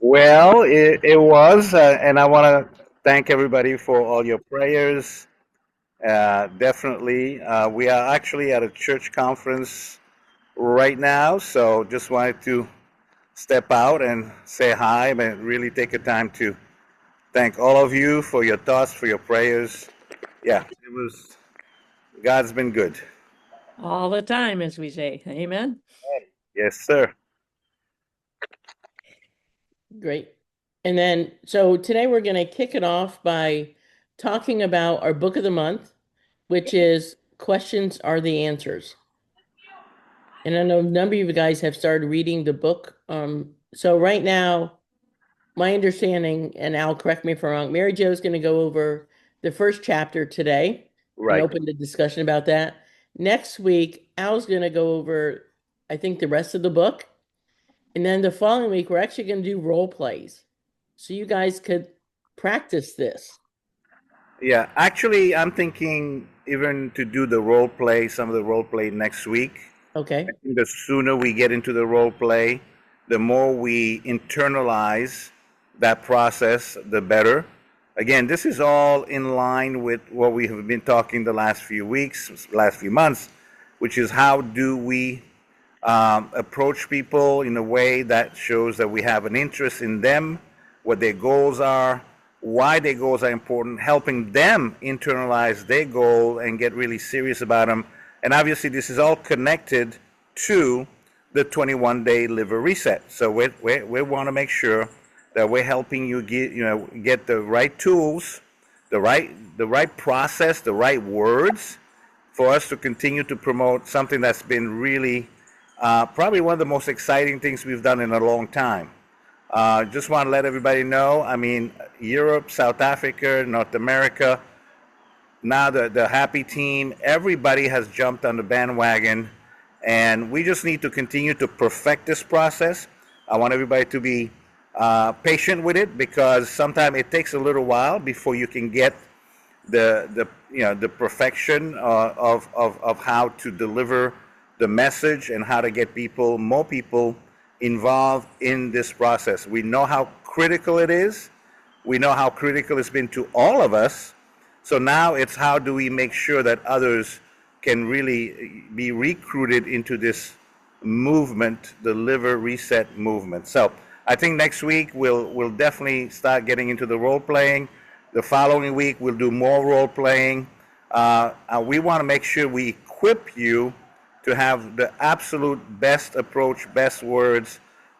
Well, it was, and I want to thank everybody for all your prayers. Definitely. We are actually at a church conference right now, so just wanted to step out and say hi, but really take a time to thank all of you for your thoughts, for your prayers. Yeah, it was, God's been good. All the time, as we say. Amen. Yes, sir. Great. And then, so today we're going to kick it off by talking about our book of the month, which is Questions Are the Answers. And I know a number of you guys have started reading the book. So right now, my understanding, and Al, correct me if I'm wrong, Mary Jo is going to go over the first chapter today and Right. open the discussion about that. Next week, Al's going to go over, I think, the rest of the book. And then the following week, we're actually going to do role plays. So you guys could practice this. Yeah, actually, I'm thinking even to do the role play, some of the role play next week. I Okay. think the sooner we get into the role play, the more we internalize that process, the better. Again, this is all in line with what we have been talking the last few weeks, last few months, which is how do we approach people in a way that shows that we have an interest in them, what their goals are, why their goals are important, helping them internalize their goal and get really serious about them. And obviously, this is all connected to the 21-day liver reset. So we want to make sure that we're helping you get the right tools, the right process, the right words for us to continue to promote something that's been really probably one of the most exciting things we've done in a long time. Just want to let everybody know. I mean, Europe, South Africa, North America, now the happy team, everybody has jumped on the bandwagon, and we just need to continue to perfect this process. I want everybody to be patient with it because sometimes it takes a little while before you can get the perfection of how to deliver the message and how to get more people involved in this process. We know how critical it is. We know how critical it's been to all of us. So now it's how do we make sure that others can really be recruited into this movement, the liver reset movement. So I think next week we'll definitely start getting into the role playing. The following week we'll do more role playing. We want to make sure we equip you to have the absolute best approach, best words,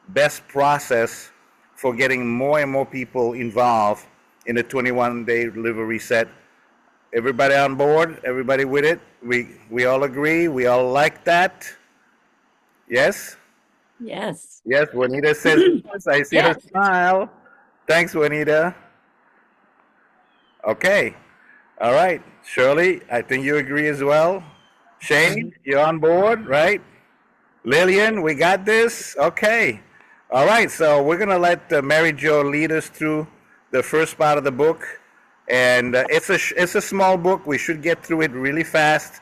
best process for getting more and more people involved in the 21-day liver reset. Everybody on board? Everybody with it? We all agree? We all like that? Yes? Yes. Yes, Juanita says yes. I see her Yes. smile. Thanks, Juanita. Okay. All right. Shirley, I think you agree as well. Shane, Mhm. you're on board, right? Lillian, we got this? Okay. All right. So we're going to let Mary Jo lead us through the first part of the book. And it's a small book. We should get through it really fast,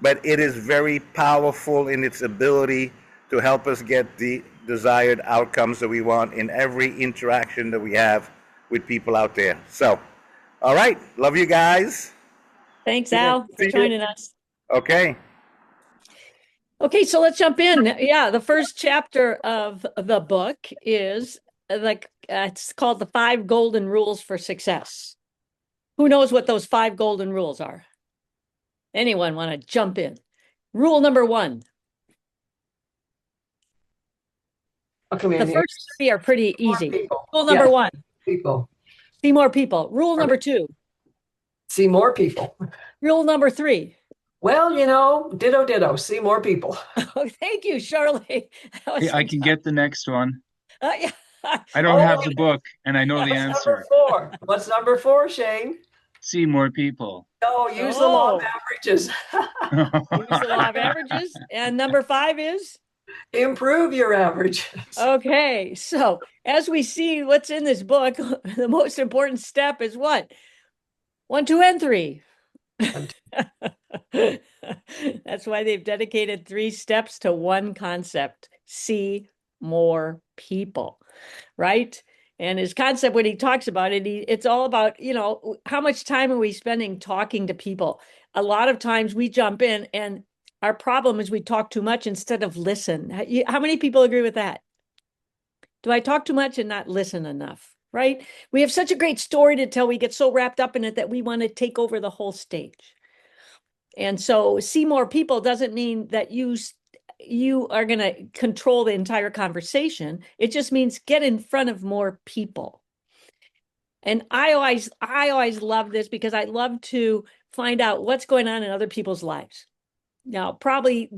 but it is very powerful in its ability to help us get the desired outcomes that we want in every interaction that we have with people out there. So, all right, love you guys. Thanks, See you. Al, for See you. joining us. Okay. Okay, so let's jump in. Yeah, the first chapter of the book is like it's called The Five Golden Rules for Success. Who knows what those five golden rules are? Anyone want to jump in? Rule number one. Okay, The man. first three are pretty More easy. people. Rule number Yes, one, people. see more people. Rule number two, See more people. rule number three. Well, ditto, ditto. See more people. Oh, thank you, Shirley. That was I can get the next one. yeah. I don't Oh, have the book and I know the what's number answer. four? What's number four, Shane? See more people. Oh, use the law of Oh, averages. use the law of averages. And number five is Improve your averages. okay. So as we see what's in this book, the most important step is what? One, two, and three. That's why they've dedicated three steps to one concept: see more people, right? And his concept, when he talks about it, it's all about, how much time are we spending talking to people? A lot of times we jump in, and our problem is we talk too much instead of listen. How many people agree with that? Do I talk too much and not listen enough? Right? We have such a great story to tell. We get so wrapped up in it that we want to take over the whole stage. And so see more people doesn't mean that you are going to control the entire conversation. It just means get in front of more people. And I always love this because I love to find out what's going on in other people's lives. Now, probably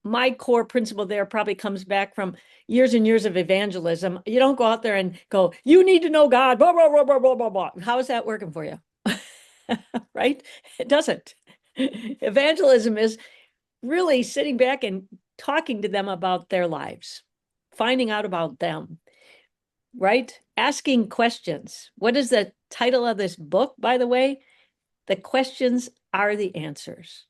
my core principle there probably comes back from years and years of evangelism. You don't go out there and go, you need to know God, blah, blah, blah, blah, blah, blah, blah. How is that working for you? Right? It doesn't. Evangelism is really sitting back and talking to them about their lives, finding out about them, right? Asking questions. What is the title of this book, by the way? The questions are the answers.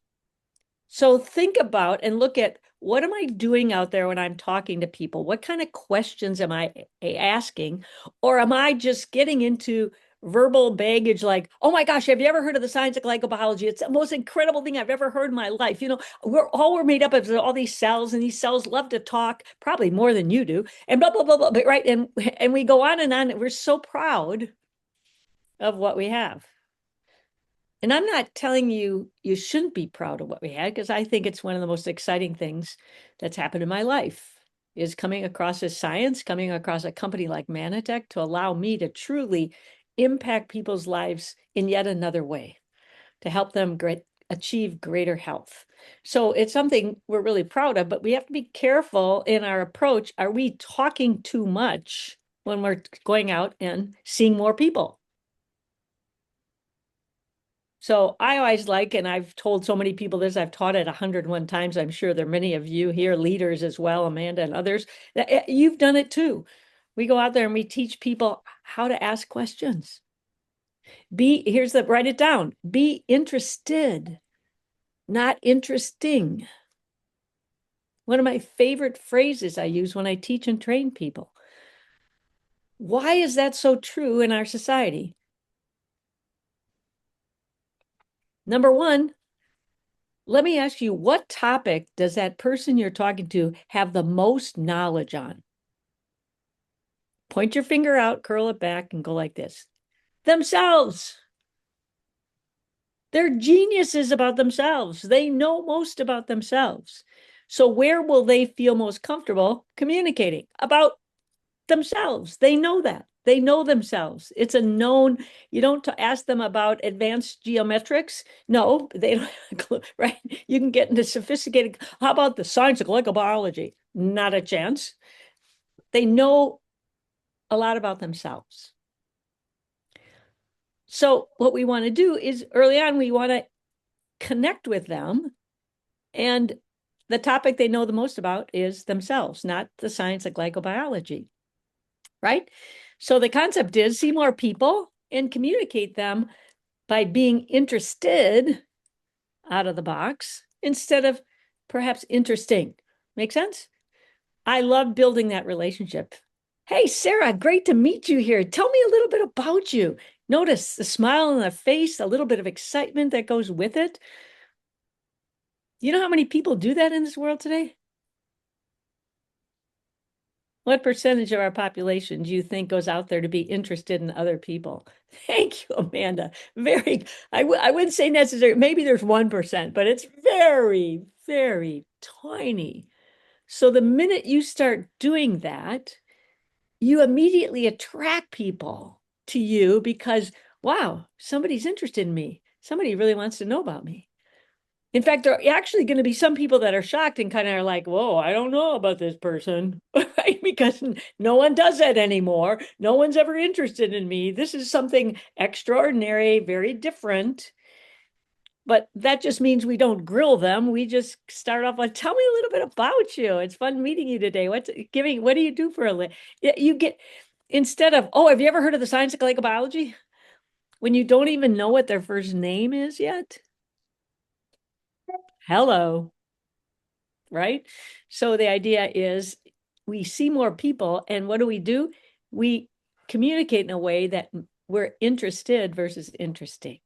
So think about and look at, what am I doing out there when I'm talking to people? What kind of questions am I asking? Or am I just getting into verbal baggage like, oh my gosh, have you ever heard of the science of glycobiology? It's the most incredible thing I've ever heard in my life. We're made up of all these cells, and these cells love to talk, probably more than you do, and blah, blah, blah, blah, right? And we go on and on, and we're so proud of what we have. And I'm not telling you you shouldn't be proud of what we had, because I think it's one of the most exciting things that's happened in my life, is coming across this science, coming across a company like Manatech to allow me to truly impact people's lives in yet another way, to help them achieve greater health. So it's something we're really proud of, but we have to be careful in our approach. Are we talking too much when we're going out and seeing more people? So I always like, and I've told so many people this, I've taught it 101 times. I'm sure there are many of you here, leaders as well, Amanda and others, that you've done it too. We go out there and we teach people how to ask questions. Write it down. Be interested, not interesting. One of my favorite phrases I use when I teach and train people. Why is that so true in our society? Number one, let me ask you, what topic does that person you're talking to have the most knowledge on? Point your finger out, curl it back, and go like this. Themselves. They're geniuses about themselves. They know most about themselves. So where will they feel most comfortable communicating? About themselves. They know that. They know themselves. It's a known. You don't ask them about advanced geometrics. No, they don't, right? You can get into sophisticated. How about the science of glycobiology? Not a chance. They know a lot about themselves. So what we want to do is, early on, we want to connect with them. And the topic they know the most about is themselves, not the science of glycobiology, right? So the concept is see more people and communicate them by being interested out of the box instead of perhaps interesting. Make sense? I love building that relationship. Hey, Sarah, great to meet you here. Tell me a little bit about you. Notice the smile on the face, a little bit of excitement that goes with it. You know how many people do that in this world today? What percentage of our population do you think goes out there to be interested in other people? Thank you, Amanda. I wouldn't say necessary. Maybe there's 1%, but it's very, very tiny. So the minute you start doing that, you immediately attract people to you because, wow, somebody's interested in me. Somebody really wants to know about me. In fact, there are actually going to be some people that are shocked and kind of are like, whoa, I don't know about this person, right? Because no one does that anymore. No one's ever interested in me. This is something extraordinary, very different. But that just means we don't grill them. We just start off like, tell me a little bit about you. It's fun meeting you today. What do you do for a living? You get, instead of, oh, have you ever heard of the science of glycobiology? When you don't even know what their first name is yet. Hello. Right? So the idea is we see more people, and what do? We communicate in a way that we're interested versus interesting.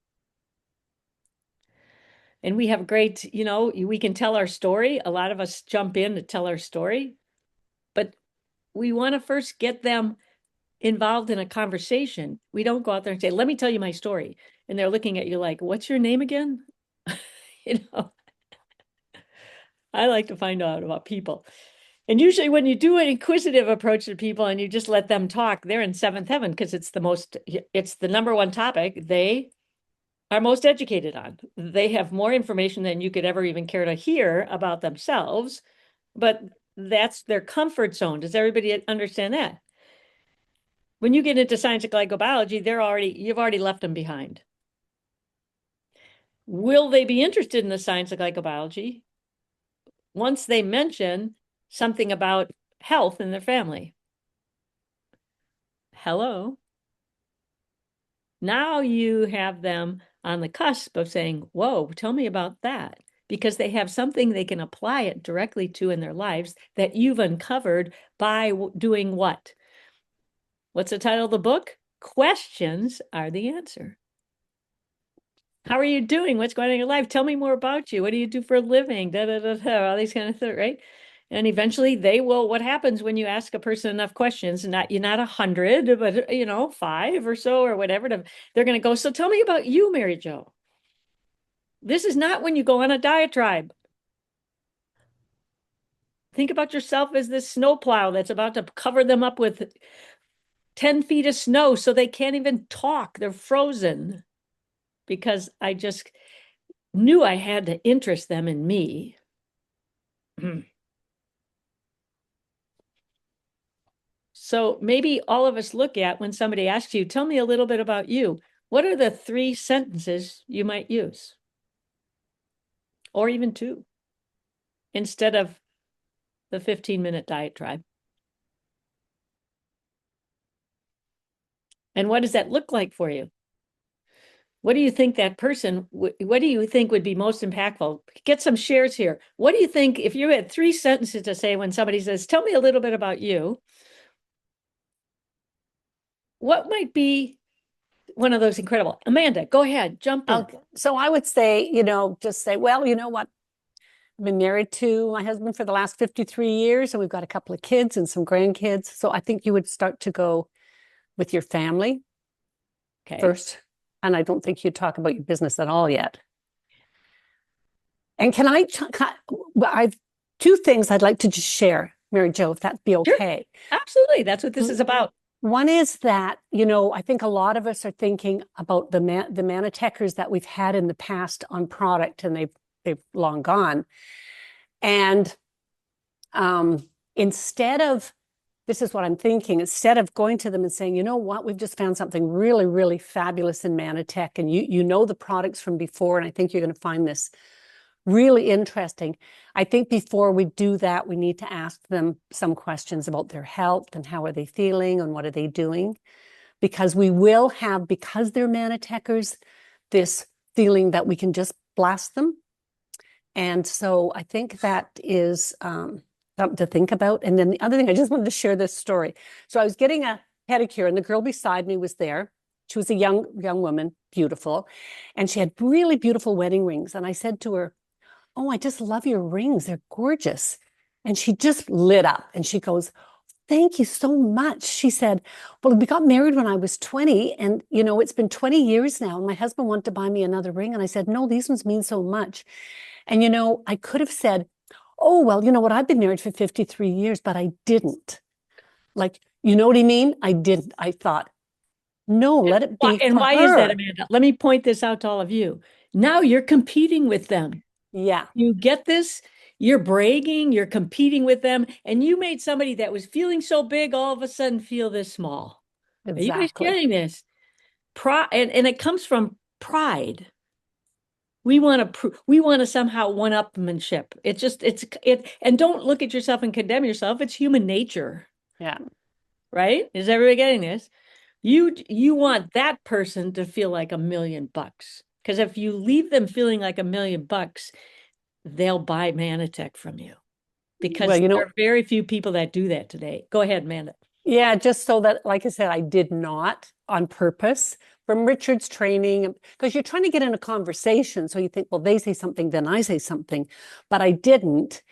And we have great, we can tell our story. A lot of us jump in to tell our story, but we want to first get them involved in a conversation. We don't go out there and say, let me tell you my story. And they're looking at you like, what's your name again? I like to find out about people. And usually when you do an inquisitive approach to people and you just let them talk, they're in seventh heaven because it's the number one topic they are most educated on. They have more information than you could ever even care to hear about themselves, but that's their comfort zone. Does everybody understand that? When you get into science of glycobiology, you've already left them behind. Will they be interested in the science of glycobiology once they mention something about health in their family? Hello. Now you have them on the cusp of saying, whoa, tell me about that. Because they have something they can apply it directly to in their lives that you've uncovered by doing what? What's the title of the book? Questions are the answer. How are you doing? What's going on in your life? Tell me more about you. What do you do for a living? Da, da, da, da, all these kind of things, right? And eventually they will, what happens when you ask a person enough questions, you're not 100, but 5 or so or whatever, they're going to go, so tell me about you, Mary Jo. This is not when you go on a diatribe. Think about yourself as this snowplow that's about to cover them up with 10 feet of snow so they can't even talk. They're frozen because I just knew I had to interest them in me. So maybe all of us look at when somebody asks you, tell me a little bit about you. What are the 3 sentences you might use? Or even 2, instead of the 15-minute diatribe. And what does that look like for you? What do you think that person, what do you think would be most impactful? Get some shares here. What do you think if you had 3 sentences to say when somebody says, tell me a little bit about you? What might be one of those incredible? Amanda, go ahead, jump in. Okay. So I would say, just say, well, you know what? I've been married to my husband for the last 53 years, and we've got a couple of kids and some grandkids. So I think you would start to go with your family first. And I don't think you'd talk about your business at all yet. And I've 2 things I'd like to just share, Mary Jo, if that'd be okay. Sure. Absolutely. That's what this is about. One is that, I think a lot of us are thinking about the Manitechers that we've had in the past on product, and they've long gone. And this is what I'm thinking, instead of going to them and saying, you know what, we've just found something really, really fabulous in Manitech, and you know the products from before, and I think you're going to find this really interesting. I think before we do that, we need to ask them some questions about their health and how are they feeling and what are they doing, because we will have, because they're Manitechers, this feeling that we can just blast them. And so I think that is something to think about. And then the other thing, I just wanted to share this story. So I was getting a pedicure, and the girl beside me was there. She was a young woman, beautiful, and she had really beautiful wedding rings. And I said to her, oh, I just love your rings. They're gorgeous. And she just lit up and she goes, thank you so much. She said, well, we got married when I was 20, and it's been 20 years now, and my husband wanted to buy me another ring. And I said, no, these ones mean so much. And I could have said, oh, well, you know what, I've been married for 53 years, but I didn't. Like, you know what I mean? I didn't. I thought, no, let it be. And why is that, Amanda? Let me point this out to all of you. Now you're competing with them. Yeah. You get this? You're bragging, you're competing with them, and you made somebody that was feeling so big all of a sudden feel this small. Exactly. Are you guys getting this? Pride, and it comes from pride. We want to somehow one-upmanship. And don't look at yourself and condemn yourself. It's human nature. Yeah. Right? Is everybody getting this? You want that person to feel like $1 million. Because if you leave them feeling like $1 million, they'll buy Manitech from you. Because there are very few people that do that today. Go ahead, Amanda. Yeah, just so that, like I said, I did not on purpose from Richard's training, because you're trying to get in a conversation. So you think, well, they say something, then I say something, but I didn't.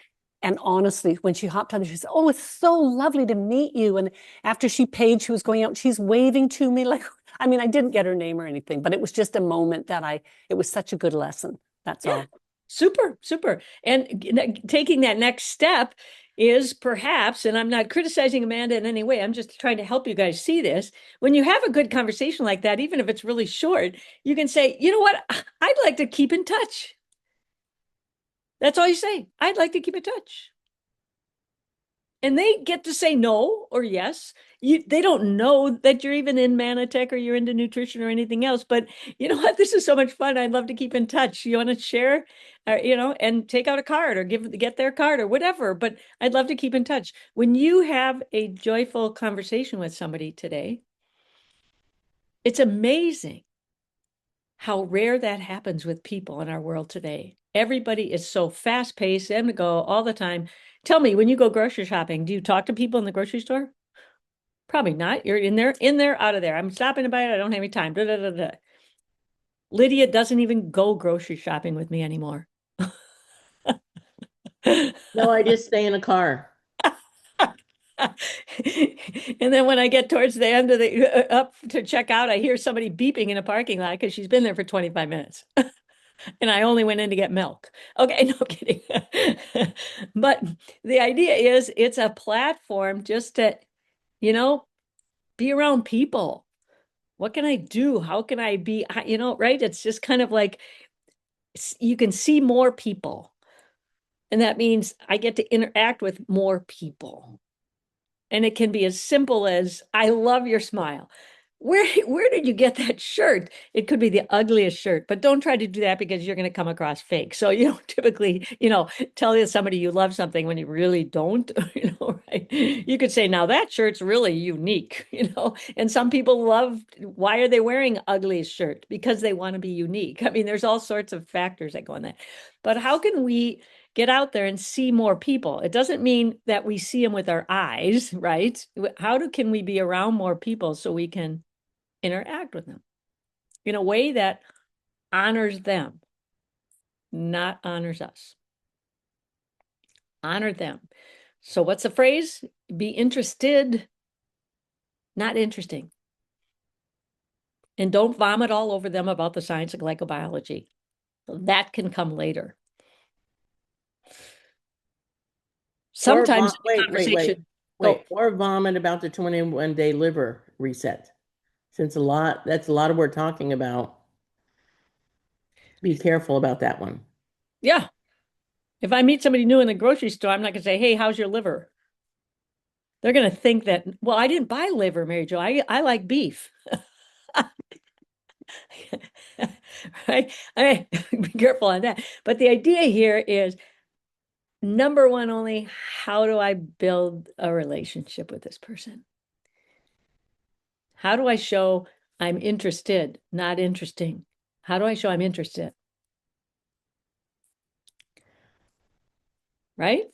And honestly, when she hopped on, she said, "Oh, it's so lovely to meet you." And after she paid, she was going out, she's waving to me like, I mean, I didn't get her name or anything, but it was just a moment that it was such a good lesson. That's Yeah. all. Super, super. And taking that next step is perhaps, and I'm not criticizing Amanda in any way, I'm just trying to help you guys see this. When you have a good conversation like that, even if it's really short, you can say, you know what, I'd like to keep in touch. That's all you say. I'd like to keep in touch. And they get to say no or yes. They don't know that you're even in Manatech or you're into nutrition or anything else. But you know what? This is so much fun. I'd love to keep in touch. You want to share, and take out a card or get their card or whatever. But I'd love to keep in touch. When you have a joyful conversation with somebody today, it's amazing how rare that happens with people in our world today. Everybody is so fast paced and go all the time. Tell me, when you go grocery shopping, do you talk to people in the grocery store? Probably not. You're in there, out of there. I'm stopping to buy it. I don't have any time. Da, da, da, da. Lydia doesn't even go grocery shopping with me anymore. No, I just stay in a car. And then when I get towards the end of the up to check out, I hear somebody beeping in a parking lot because she's been there for 25 minutes. And I only went in to get milk. Okay, no kidding. But the idea is it's a platform just to, be around people. What can I do? How can I be, right? It's just kind of like you can see more people. And that means I get to interact with more people. And it can be as simple as, I love your smile. Where did you get that shirt? It could be the ugliest shirt, but don't try to do that because you're going to come across fake. So you don't typically, tell somebody you love something when you really don't, right? You could say, now that shirt's really unique, and some people love, why are they wearing ugliest shirt? Because they want to be unique. I mean, there's all sorts of factors that go in that. But how can we get out there and see more people? It doesn't mean that we see them with our eyes, right? Can we be around more people so we can interact with them in a way that honors them, not honors us? Honor them. So what's the phrase? Be interested, not interesting. And don't vomit all over them about the science of glycobiology. That can come later. Sometimes Wait. Or vomit about the 21-day liver reset. Since that's a lot of we're talking about. Be careful about that one. Yeah. If I meet somebody new in the grocery store, I'm not going to say, hey, how's your liver? They're going to think that, well, I didn't buy liver, Mary Jo. I like beef. Right? Be careful on that. But the idea here is, number one, only how do I build a relationship with this person? How do I show I'm interested, not interesting? How do I show I'm interested? Right?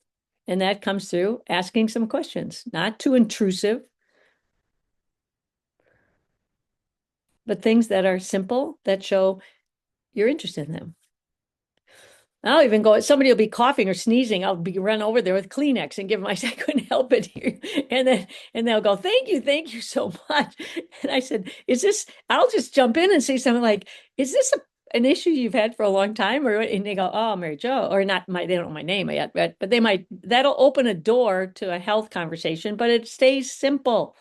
And that comes through asking some questions, not too intrusive, but things that are simple that show you're interested in them. I'll even go, somebody will be coughing or sneezing. I'll be run over there with Kleenex and give them, I said, I couldn't help it here. And they'll go, thank you so much. And I said, I'll just jump in and say something like, is this an issue you've had for a long time? And they go, oh, Mary Jo, or not they don't know my name yet, but that'll open a door to a health conversation, but it stays simple.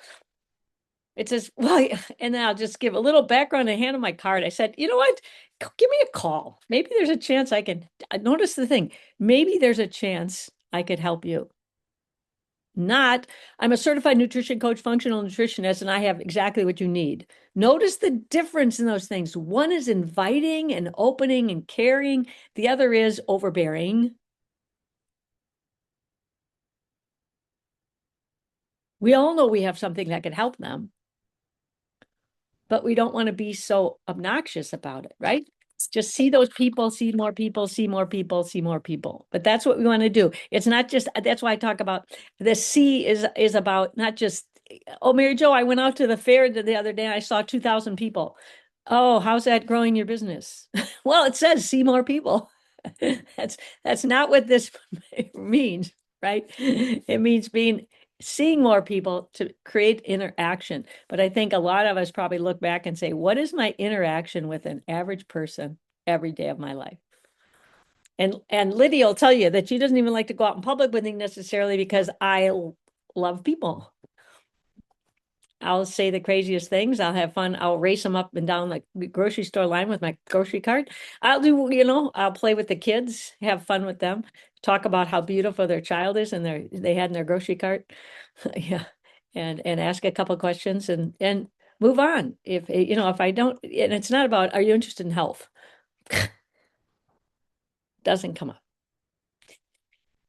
It says, well, and then I'll just give a little background and hand them my card. I said, you know what? Give me a call. Maybe there's a chance notice the thing. Maybe there's a chance I could help you. Not, I'm a certified nutrition coach, functional nutritionist, and I have exactly what you need. Notice the difference in those things. One is inviting and opening and caring. The other is overbearing. We all know we have something that could help them, but we don't want to be so obnoxious about it, right? Just see those people, see more people, see more people, see more people. But that's what we want to do. It's not just, that's why I talk about the C is about not just oh, Mary Jo, I went out to the fair the other day and I saw 2,000 people. Oh, how's that growing your business? Well, it says see more people. That's not what this means, right? It means seeing more people to create interaction. But I think a lot of us probably look back and say, what is my interaction with an average person every day of my life? And Lydia will tell you that she doesn't even like to go out in public with me necessarily because I love people. I'll say the craziest things. I'll have fun. I'll race them up and down the grocery store line with my grocery cart. I'll do, I'll play with the kids, have fun with them, talk about how beautiful their child is and they had in their grocery cart. Yeah. And ask a couple questions and move on. If I don't, and it's not about, are you interested in health? Doesn't come up.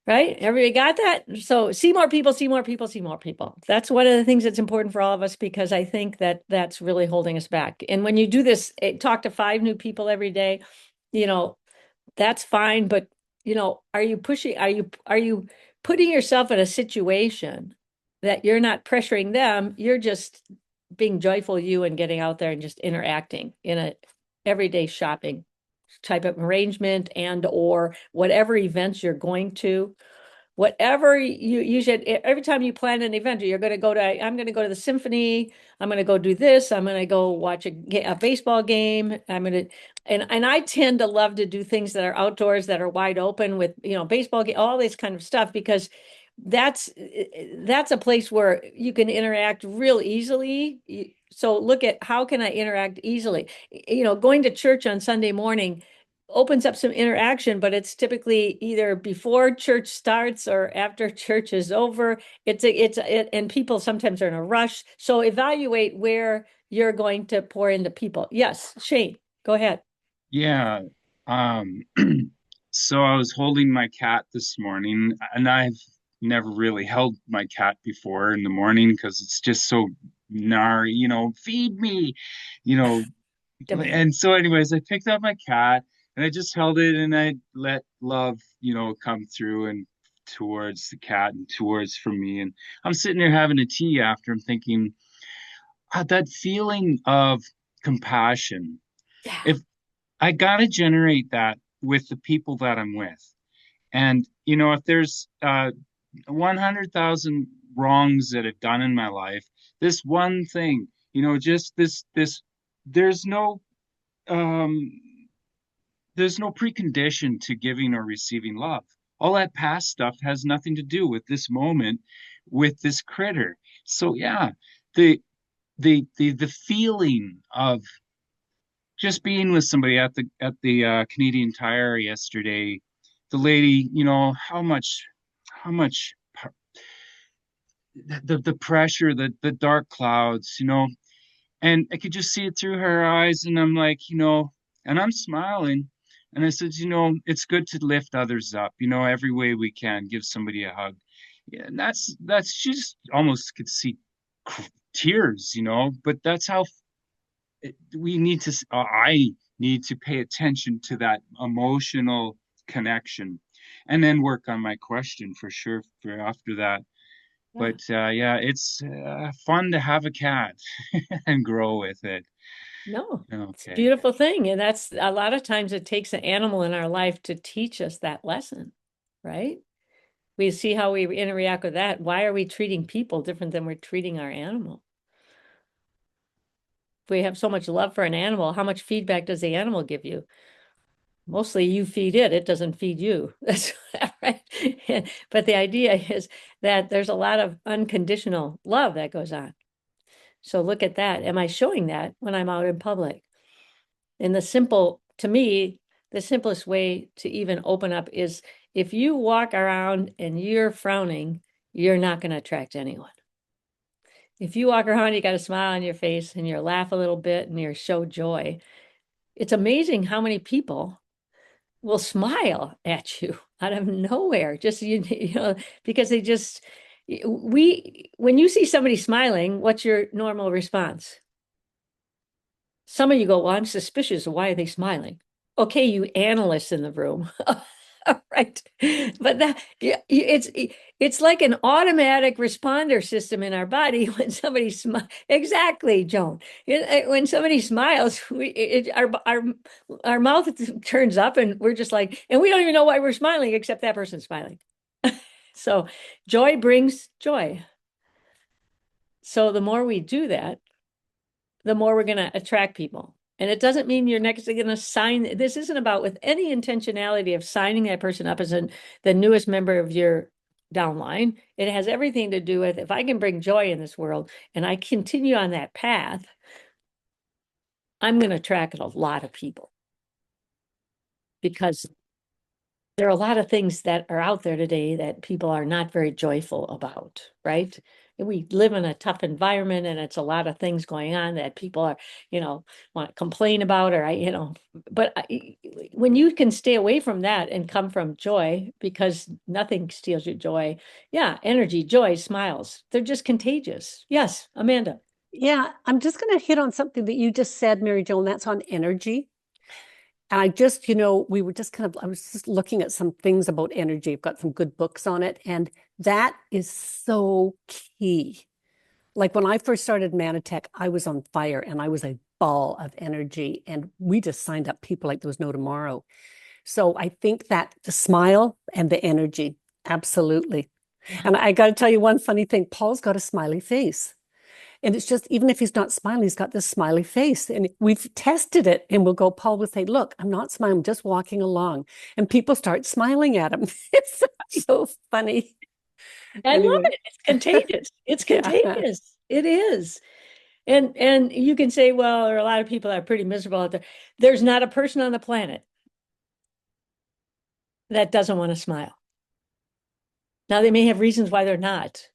Right? Everybody got that? So see more people, see more people, see more people. That's one of the things that's important for all of us because I think that that's really holding us back. And when you do this, talk to 5 new people every day, that's fine. But, are you putting yourself in a situation that you're not pressuring them? You're just being joyful you and getting out there and just interacting in a everyday shopping type of arrangement and or whatever events you're going to, whatever you should, every time you plan an event, I'm going to go to the symphony, I'm going to go do this, I'm going to go watch a baseball game, and I tend to love to do things that are outdoors that are wide open with, baseball game, all this kind of stuff, because that's a place where you can interact real easily. So look at how can I interact easily? Going to church on Sunday morning opens up some interaction, but it's typically either before church starts or after church is over. And people sometimes are in a rush. So evaluate where you're going to pour into people. Yes, Shane, go ahead. Yeah. Um, so I was holding my cat this morning, and I've never really held my cat before in the morning because it's just so gnarly, feed me, you know. And so, anyways, I picked up my cat and I just held it and I let love, come through and towards the cat and towards for me. And I'm sitting there having a tea after I'm thinking, that feeling of compassion. Yeah. If I gotta generate that with the people that I'm with. And, if there's 100,000 wrongs that I've done in my life, this one thing, just this, there's no, um, there's no precondition to giving or receiving love. All that past stuff has nothing to do with this moment, with this critter. So yeah, the the feeling of just being with somebody at the Canadian Tire yesterday, the lady, how much the pressure, the dark clouds, and I could just see it through her eyes, and I'm like, and I'm smiling, and I said, it's good to lift others up, every way we can, give somebody a hug. Yeah, and that's she just almost could see tears, but that's how we need to I need to pay attention to that emotional connection and then work on my question for sure for after that. But yeah, it's fun to have a cat and grow with it. No, it's a Okay. beautiful thing. And that's a lot of times it takes an animal in our life to teach us that lesson, right? We see how we interact with that. Why are we treating people different than we're treating our animal? If we have so much love for an animal, how much feedback does the animal give you? Mostly you feed it, it doesn't feed you. That's right. But the idea is that there's a lot of unconditional love that goes on. So look at that. Am I showing that when I'm out in public? And to me, the simplest way to even open up is if you walk around and you're frowning, you're not going to attract anyone. If you walk around, you got a smile on your face and you laugh a little bit and you show joy. It's amazing how many people will smile at you out of nowhere. Just, because when you see somebody smiling, what's your normal response? Some of you go, well, I'm suspicious of why are they smiling? Okay, you analysts in the room. Right. But it's like an automatic responder system in our body when somebody smiles. Exactly, Joan. When somebody smiles, our mouth turns up and we're just like, and we don't even know why we're smiling except that person's smiling. So joy brings joy. So the more we do that, the more we're going to attract people. And it doesn't mean you're next going to sign. This isn't about with any intentionality of signing that person up as the newest member of your downline. It has everything to do with if I can bring joy in this world and I continue on that path, I'm going to attract a lot of people because there are a lot of things that are out there today that people are not very joyful about, right? We live in a tough environment and it's a lot of things going on that people are, want to complain about but when you can stay away from that and come from joy, because nothing steals your joy. Yeah, energy, joy, smiles. They're just contagious. Yes, Amanda. Yeah, I'm just going to hit on something that you just said, Mary Jo, and that's on energy. And I just, we were just I was just looking at some things about energy. I've got some good books on it, and that is so key. Like when I first started Manitech, I was on fire and I was a ball of energy, and we just signed up people like there was no tomorrow. So I think that the smile and the energy, absolutely. And I got to tell you one funny thing. Paul's got a smiley face. And it's just, even if he's not smiling, he's got this smiley face. And we've tested it and we'll go, Paul will say, look, I'm not smiling, I'm just walking along. And people start smiling at him. It's so funny. I love it. It's contagious. It's contagious. It is. And you can say, well, there are a lot of people that are pretty miserable out there. There's not a person on the planet that doesn't want to smile. Now, they may have reasons why they're not,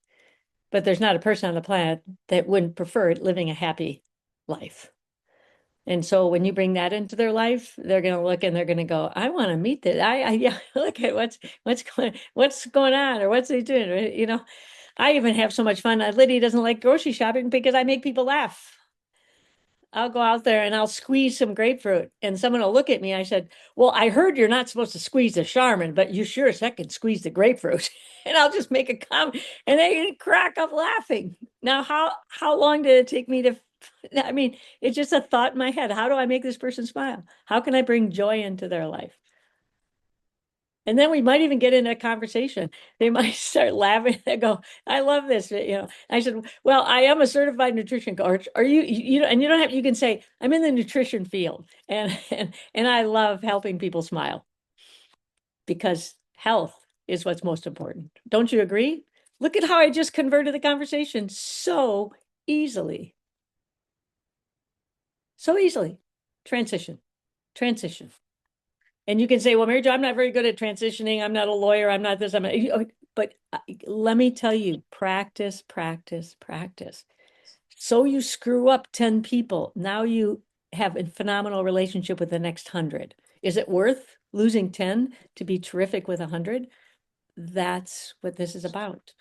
but there's not a person on the planet that wouldn't prefer living a happy life. And so when you bring that into their life, they're going to look and they're going to go, I want to meet this. Yeah, look at what's going on or what's they doing. I even have so much fun. Lydia doesn't like grocery shopping because I make people laugh. I'll go out there and I'll squeeze some grapefruit and someone will look at me. I said, well, I heard you're not supposed to squeeze the Charmin, but you sure as heck can squeeze the grapefruit. And I'll just make a comment and they crack up laughing. Now, how long did it take me to, I mean, it's just a thought in my head. How do I make this person smile? How can I bring joy into their life? And then we might even get into a conversation. They might start laughing. They go, I love this. I said, well, I am a certified nutrition coach. Are you, and you don't have, you can say, I'm in the nutrition field and I love helping people smile because health is what's most important. Don't you agree? Look at how I just converted the conversation so easily. So easily. Transition. And you can say, well, Mary Jo, I'm not very good at transitioning. I'm not a lawyer. I'm not this. But let me tell you, practice. So you screw up 10 people. Now you have a phenomenal relationship with the next 100. Is it worth losing 10 to be terrific with 100? That's what this is about.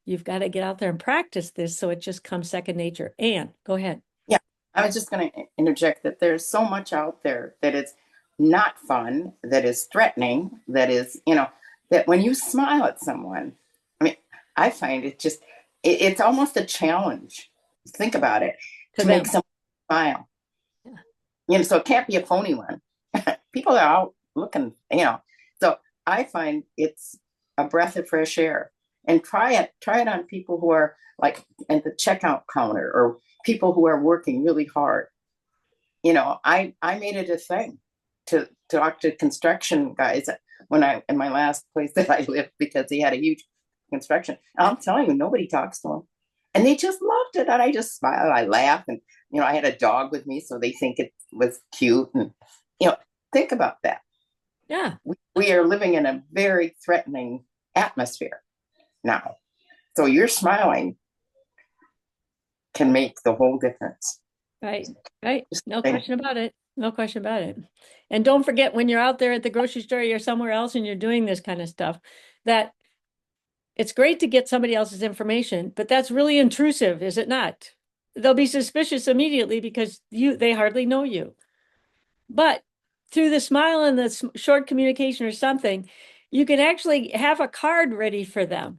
You've got to get out there and practice this so it just comes second nature. Anne, go ahead. Yeah, I was just going to interject that there's so much out there that is not fun, that is threatening, that is, that when you smile at someone, I mean, I find it's almost a challenge. Think about it, to make someone smile. Yeah. So it can't be a phony one. People are out looking, so I find it's a breath of fresh air. And try it on people who are like at the checkout counter or people who are working really hard. I made it a thing to talk to construction guys in my last place that I lived because he had a huge construction. And I'm telling you, nobody talks to them. And they just loved it. And I just smile, I laugh. And, I had a dog with me, so they think it was cute. And, think about that. Yeah. We are living in a very threatening atmosphere now. So your smiling can make the whole difference. Right. No question about it. And don't forget when you're out there at the grocery store or somewhere else and you're doing this kind of stuff, that it's great to get somebody else's information, but that's really intrusive, is it not? They'll be suspicious immediately because they hardly know you. But through the smile and the short communication or something, You can actually have a card ready for them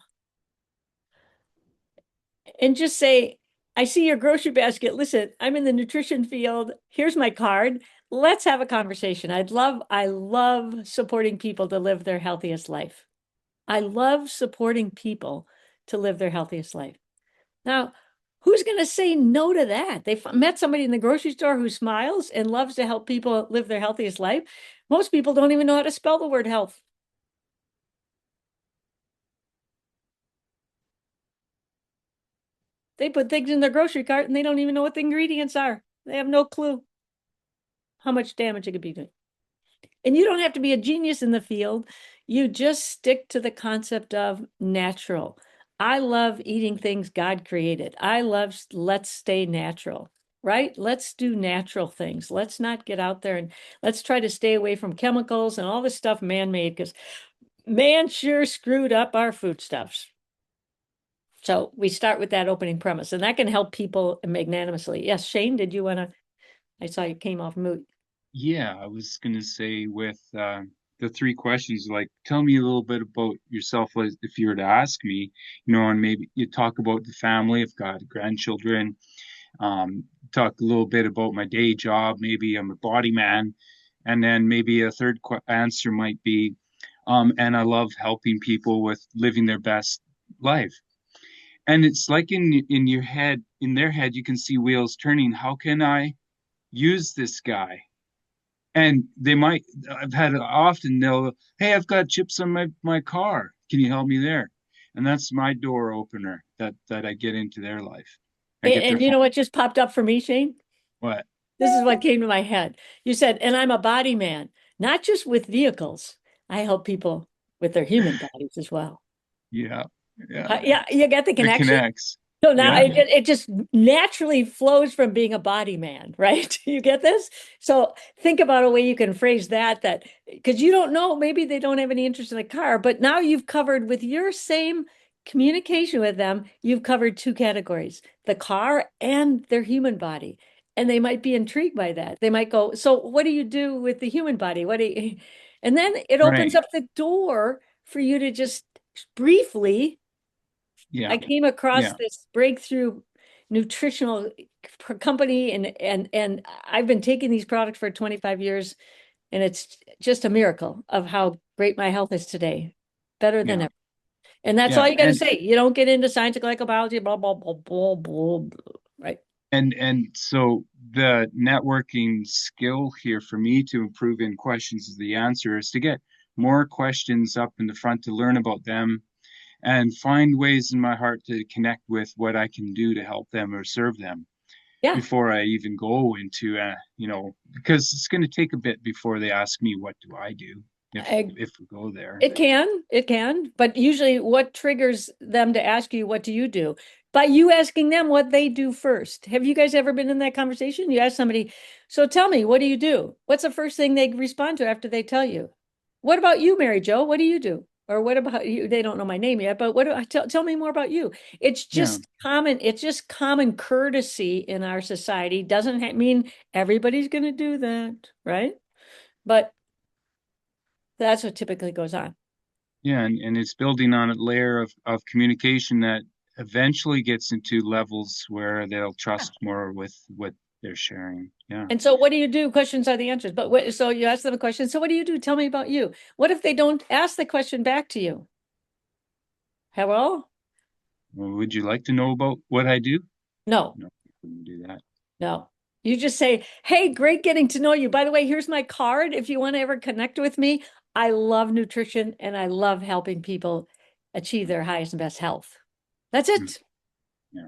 and just say, I see your grocery basket. Listen, I'm in the nutrition field. Here's my card. Let's have a conversation. I love supporting people to live their healthiest life. I love supporting people to live their healthiest life. Now, who's going to say no to that? They met somebody in the grocery store who smiles and loves to help people live their healthiest life. Most people don't even know how to spell the word health. They put things in their grocery cart and they don't even know what the ingredients are. They have no clue how much damage it could be doing. And you don't have to be a genius in the field. You just stick to the concept of natural. I love eating things God created. I love let's stay natural, right? Let's do natural things. Let's not get out there and let's try to stay away from chemicals and all this stuff man-made, because man sure screwed up our foodstuffs. So we start with that opening premise, and that can help people magnanimously. Yes, Shane, did you want to? I saw you came off mute. Yeah, I was gonna say with the three questions, like tell me a little bit about yourself if you were to ask me, and maybe you talk about the family, I've got grandchildren, talk a little bit about my day job, maybe I'm a body man, and then maybe a third answer might be, and I love helping people with living their best life. And it's like in your head, in their head, you can see wheels turning. How can I use this guy? And they might, I've had often they'll, hey, I've got chips on my car. Can you help me there? And that's my door opener that I get into their life. I get their And you phone. know what just popped up for me, Shane? What? This is what came to my head. You said, and I'm a body man, not just with vehicles. I help people with their human bodies as well. Yeah. Yeah. Yeah, you get the It connection? connects. So now Yeah. it just naturally flows from being a body man, right? You get this? So think about a way you can phrase that because you don't know, maybe they don't have any interest in the car, but now you've covered with your same communication with them, you've covered two categories, the car and their human body. And they might be intrigued by that. They might go, so what do you do with the human body? What do you... And then it opens Right. up the door for you to just briefly. Yeah. I came across Yeah. this breakthrough nutritional company, and I've been taking these products for 25 years, and it's just a miracle of how great my health is today. Better than Yeah. ever. And that's Yeah. all you got to say. You don't get into science of glycobiology, blah, blah, blah, blah, blah, blah, right? And so the networking skill here for me to improve in questions is the answer is to get more questions up in the front to learn about them and find ways in my heart to connect with what I can do to help them or serve them Yeah. before I even go into, because it's going to take a bit before they ask me, what do I do if we go there? It can, but usually what triggers them to ask you, what do you do? By you asking them what they do first. Have you guys ever been in that conversation? You ask somebody, so tell me, what do you do? What's the first thing they respond to after they tell you? What about you, Mary Jo? What do you do? Or what about you? They don't know my name yet, but what do I tell me more about you? It's Yeah. just common courtesy in our society. Doesn't mean everybody's going to do that, right? But that's what typically goes on. Yeah, and it's building on a layer of communication that eventually gets into levels where they'll trust more with what they're sharing. Yeah. And so what do you do? Questions are the answers. But so you ask them a question. So what do you do? Tell me about you. What if they don't ask the question back to you? Hello? Well, would you like to know about what I do? No, No, I wouldn't do that. no. You just say, hey, great getting to know you. By the way, here's my card. If you want to ever connect with me, I love nutrition and I love helping people achieve their highest and best health. That's Mm. it. Yeah.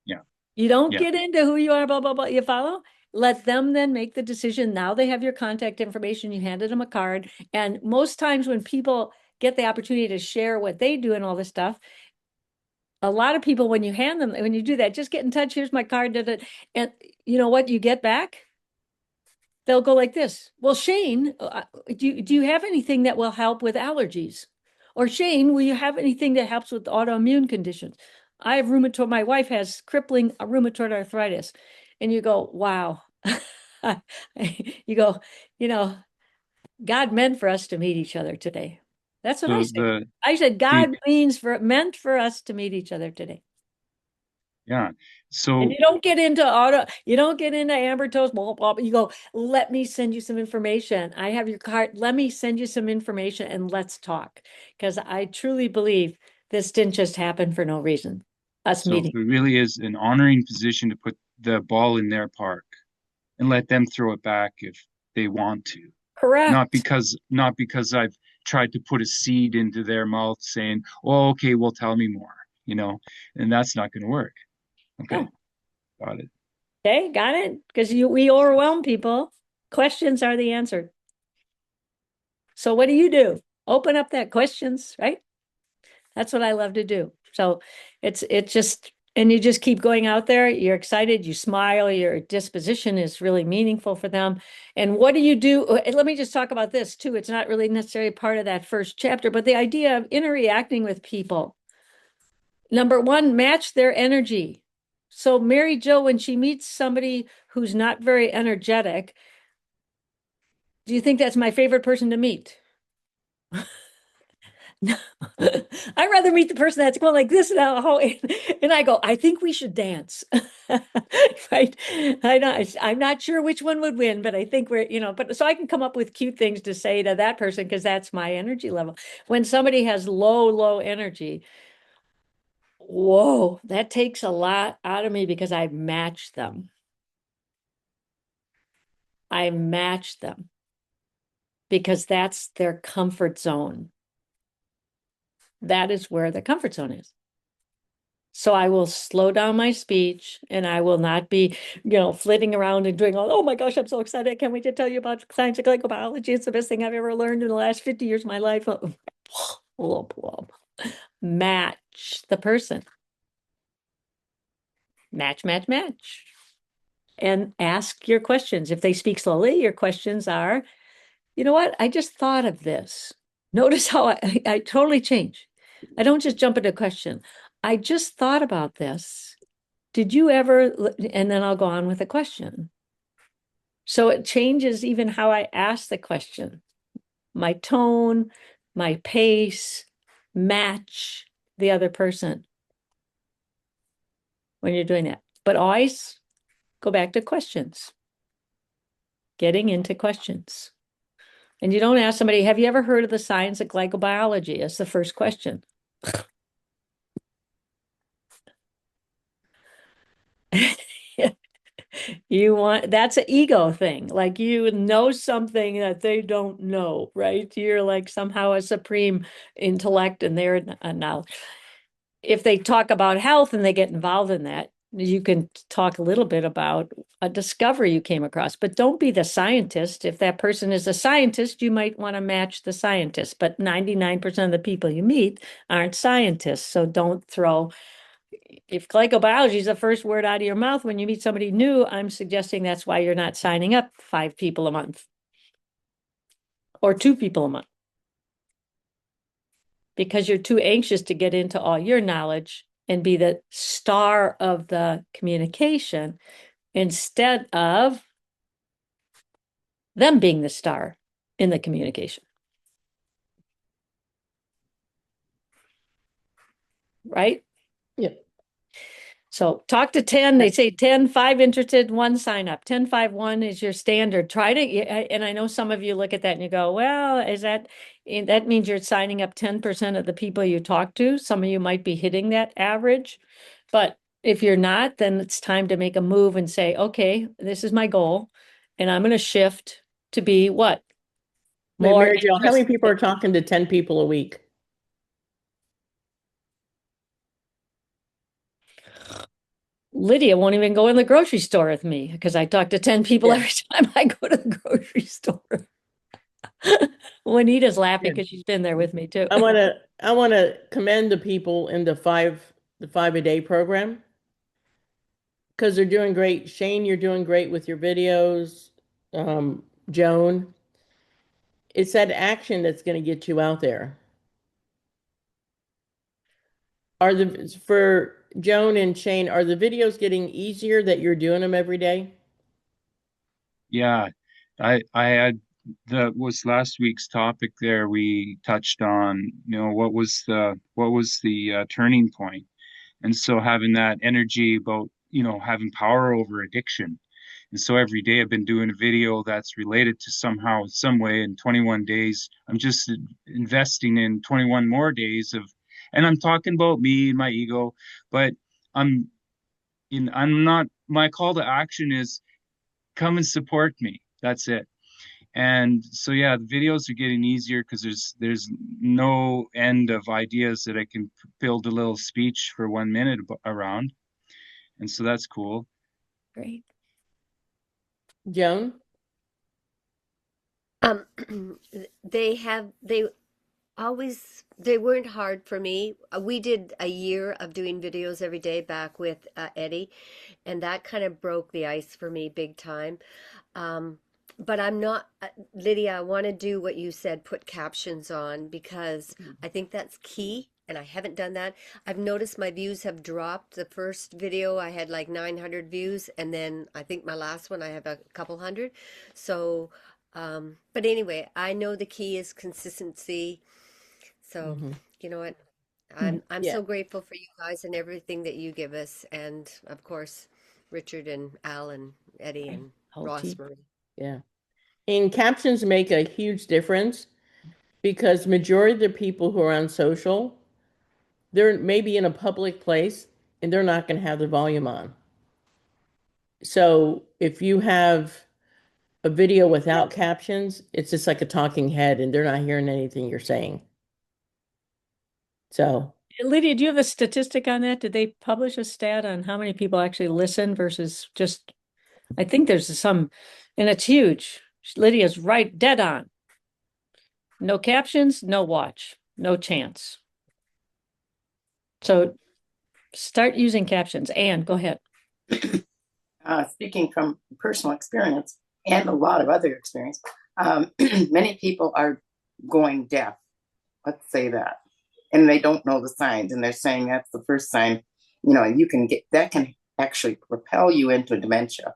Yeah. You don't Yeah. get into who you are, blah, blah, blah. You follow? Let them then make the decision. Now they have your contact information. You handed them a card. And most times when people get the opportunity to share what they do and all this stuff, a lot of people, when you do that, just get in touch. Here's my card. And you know what you get back? They'll go like this. Well, Shane, do you have anything that will help with allergies? Or Shane, will you have anything that helps with autoimmune conditions? I have rheumatoid, my wife has crippling rheumatoid arthritis. And you go, wow. You go, you know, God meant for us to meet each other today. That's what I So said. I said God meant for us to meet each other today. yeah. And So you don't get into Amber Toast, blah, blah, blah. You go, let me send you some information. I have your card. Let me send you some information and let's talk. Because I truly believe this didn't just happen for no reason. Us so meeting. it really is an honoring position to put the ball in their park and let them throw it back if they want to. Not Correct. because I've tried to put a seed into their mouth saying, "Oh, okay, well, tell me more," and that's not going to work. Okay, No. got it. Okay, got it? Because we overwhelm people. Questions are the answer. So what do? Open up that questions, right? That's what I love to do. So it's just, and you just keep going out there. You're excited, you smile, your disposition is really meaningful for them. And what do you do? Let me just talk about this too. It's not really necessarily part of that first chapter, but the idea of interacting with people. Number one, match their energy. So Mary Jo, when she meets somebody who's not very energetic, do you think that's my favorite person to meet? I'd rather meet the person that's going like this now. And I go, I think we should dance. Right. I'm not sure which one would win, but I think but so I can come up with cute things to say to that person because that's my energy level. When somebody has low energy, whoa, that takes a lot out of me because I match them. I match them because that's their comfort zone. That is where the comfort zone is. So I will slow down my speech and I will not be, flitting around and doing all, oh my gosh, I'm so excited. I can't wait to tell you about science of glycobiology. It's the best thing I've ever learned in the last 50 years of my life. Match the person. Match. And ask your questions. If they speak slowly, your questions are, you know what? I just thought of this. Notice how I totally change. I don't just jump into a question. I just thought about this. Did you ever? And then I'll go on with a question. So it changes even how I ask the question. My tone, my pace, match the other person when you're doing that. But always go back to questions. Getting into questions. And you don't ask somebody, have you ever heard of the science of glycobiology? That's the first question. That's an ego thing. Like you know something that they don't know, right? You're like somehow a supreme intellect and they're now. If they talk about health and they get involved in that, you can talk a little bit about a discovery you came across, but don't be the scientist. If that person is a scientist, you might want to match the scientist, but 99% of the people you meet aren't scientists. So don't throw, if glycobiology is the first word out of your mouth when you meet somebody new, I'm suggesting that's why you're not signing up 5 people a month or 2 people a month. Because you're too anxious to get into all your knowledge and be the star of the communication instead of them being the star in the communication. Right? Yep. So talk to 10, they say 10, 5 interested, 1 sign up. 10, 5, 1 is your standard. Try to, and I know some of you look at that and you go, well, that means you're signing up 10% of the people you talk to. Some of you might be hitting that average, but if you're not, then it's time to make a move and say, okay, this is my goal and I'm going to shift to be what? Wait, More Mary Jo, how many people are interested. talking to 10 people a week? Lydia won't even go in the grocery store with me because I talk to 10 people Yeah. every time I go to the grocery store. Juanita's laughing Good. because she's been there with me too. I want to commend the people in the 5 a day program because they're doing great. Shane, you're doing great with your videos. Joan, it's that action that's going to get you out there. For Joan and Shane, are the videos getting easier that you're doing them every day? Yeah, I had that was last week's topic there. We touched on, what was the turning point? And so having that energy about, having power over addiction. And so every day I've been doing a video that's related to somehow, some way in 21 days. I'm just investing in 21 more days and I'm talking about me and my ego, but I'm I'm not, my call to action is come and support me. That's it. And so yeah, the videos are getting easier because there's no end of ideas that I can build a little speech for 1 minute around. And so that's cool. Great. Joan? Um, they weren't hard for me. We did a year of doing videos every day back with Eddie, and that kind of broke the ice for me big time. But I'm not, Lydia, I want to do what you said, put captions on, because I think that's key. And I haven't done that. I've noticed my views have dropped. The first video I had like 900 views, and then I think my last one I have a couple hundred. So, but anyway, I know the key is consistency. So, Mhm. you know what? I'm Yeah. so grateful for you guys and everything that you give us, and of course, Richard and Al and Eddie and Whole Ross team. Marie. Yeah. And captions make a huge difference because majority of the people who are on social, they're maybe in a public place and they're not going to have the volume on. So if you have a video without captions, it's just like a talking head and they're not hearing anything you're saying. So Lydia, do you have a statistic on that? Did they publish a stat on how many people actually listen versus just, I think there's some, and it's huge. Lydia's right, dead on. No captions, no watch, no chance. So start using captions. Anne, go ahead. Speaking from personal experience and a lot of other experience, many people are going deaf. Let's say that. And they don't know the signs. And they're saying that's the first sign, you can get that can actually propel you into dementia.